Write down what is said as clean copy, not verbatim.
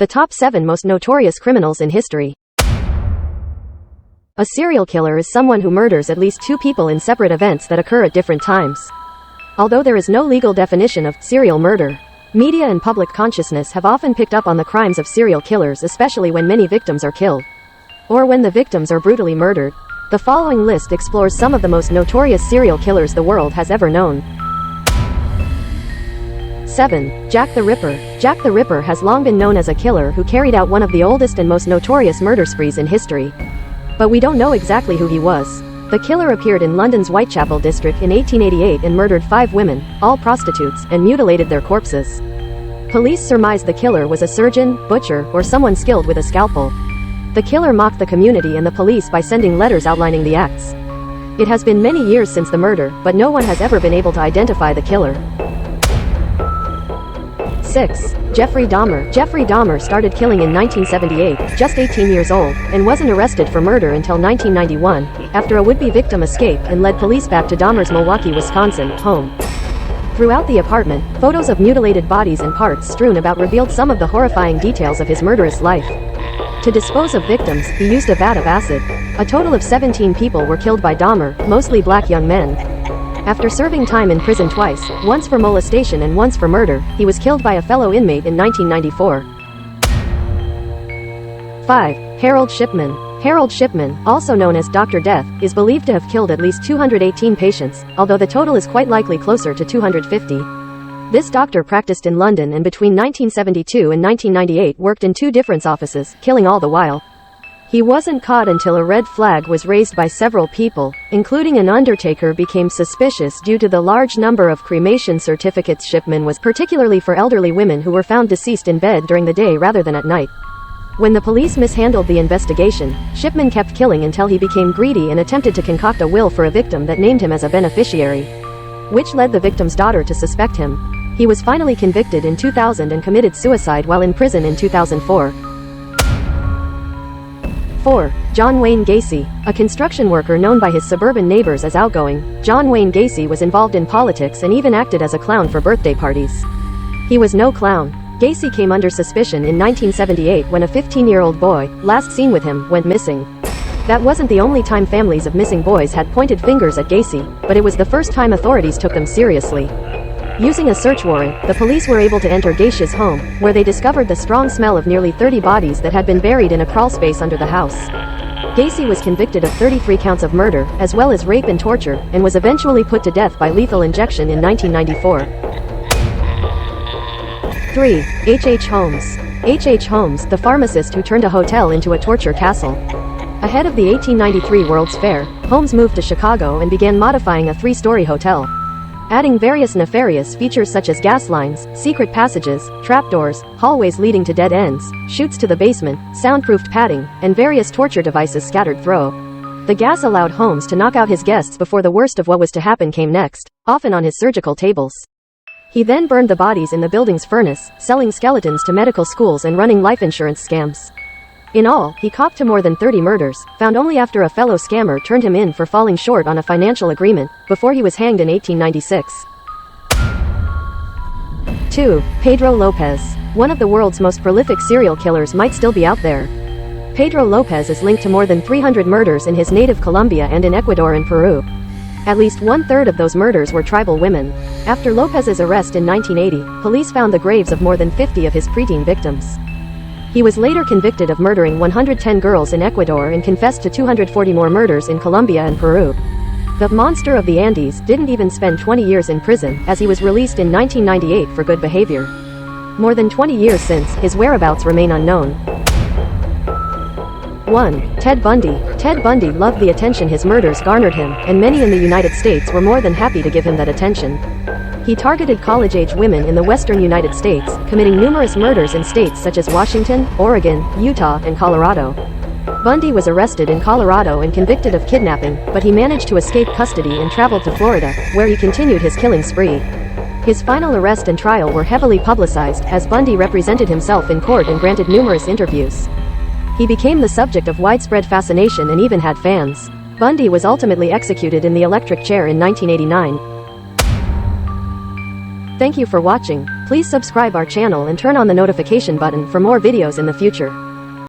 The top 7 most notorious criminals in history. A serial killer is someone who murders at least 2 people in separate events that occur at different times. Although there is no legal definition of serial murder, media and public consciousness have often picked up on the crimes of serial killers, especially when many victims are killed, or when the victims are brutally murdered. The following list explores some of the most notorious serial killers the world has ever known. 7. Jack the Ripper. Jack the Ripper has long been known as a killer who carried out one of the oldest and most notorious murder sprees in history. But we don't know exactly who he was. The killer appeared in London's Whitechapel district in 1888 and murdered 5 women, all prostitutes, and mutilated their corpses. Police surmise the killer was a surgeon, butcher, or someone skilled with a scalpel. The killer mocked the community and the police by sending letters outlining the acts. It has been many years since the murder, but no one has ever been able to identify the killer. 6. Jeffrey Dahmer. Jeffrey Dahmer started killing in 1978, just 18 years old, and wasn't arrested for murder until 1991, after a would-be victim escaped and led police back to Dahmer's Milwaukee, Wisconsin, home. Throughout the apartment, photos of mutilated bodies and parts strewn about revealed some of the horrifying details of his murderous life. To dispose of victims, he used a vat of acid. A total of 17 people were killed by Dahmer, mostly black young men. After serving time in prison twice, once for molestation and once for murder, he was killed by a fellow inmate in 1994. 5. Harold Shipman. Harold Shipman, also known as Dr. Death, is believed to have killed at least 218 patients, although the total is quite likely closer to 250. This doctor practiced in London and between 1972 and 1998 worked in 2 different offices, killing all the while. He wasn't caught until a red flag was raised by several people, including an undertaker became suspicious due to the large number of cremation certificates. Shipman was particularly for elderly women who were found deceased in bed during the day rather than at night. When the police mishandled the investigation, Shipman kept killing until he became greedy and attempted to concoct a will for a victim that named him as a beneficiary, which led the victim's daughter to suspect him. He was finally convicted in 2000 and committed suicide while in prison in 2004. 4. John Wayne Gacy. A construction worker known by his suburban neighbors as outgoing, John Wayne Gacy was involved in politics and even acted as a clown for birthday parties. He was no clown. Gacy came under suspicion in 1978 when a 15-year-old boy, last seen with him, went missing. That wasn't the only time families of missing boys had pointed fingers at Gacy, but it was the first time authorities took them seriously. Using a search warrant, the police were able to enter Gacy's home, where they discovered the strong smell of nearly 30 bodies that had been buried in a crawlspace under the house. Gacy was convicted of 33 counts of murder, as well as rape and torture, and was eventually put to death by lethal injection in 1994. 3. H. Holmes. H. Holmes, the pharmacist who turned a hotel into a torture castle. Ahead of the 1893 World's Fair, Holmes moved to Chicago and began modifying a 3-story hotel, adding various nefarious features such as gas lines, secret passages, trapdoors, hallways leading to dead ends, chutes to the basement, soundproofed padding, and various torture devices scattered through. The gas allowed Holmes to knock out his guests before the worst of what was to happen came next, often on his surgical tables. He then burned the bodies in the building's furnace, selling skeletons to medical schools and running life insurance scams. In all, he copped to more than 30 murders, found only after a fellow scammer turned him in for falling short on a financial agreement, before he was hanged in 1896. 2. Pedro Lopez. One of the world's most prolific serial killers might still be out there. Pedro Lopez is linked to more than 300 murders in his native Colombia and in Ecuador and Peru. At least 1/3 of those murders were tribal women. After Lopez's arrest in 1980, police found the graves of more than 50 of his preteen victims. He was later convicted of murdering 110 girls in Ecuador and confessed to 240 more murders in Colombia and Peru. The monster of the Andes didn't even spend 20 years in prison, as he was released in 1998 for good behavior. More than 20 years since, his whereabouts remain unknown. 1. Ted Bundy. Ted Bundy loved the attention his murders garnered him, and many in the United States were more than happy to give him that attention. He targeted college-age women in the western United States, committing numerous murders in states such as Washington, Oregon, Utah, and Colorado. Bundy was arrested in Colorado and convicted of kidnapping, but he managed to escape custody and traveled to Florida, where he continued his killing spree. His final arrest and trial were heavily publicized, as Bundy represented himself in court and granted numerous interviews. He became the subject of widespread fascination and even had fans. Bundy was ultimately executed in the electric chair in 1989. Thank you for watching. Please subscribe our channel and turn on the notification button for more videos in the future.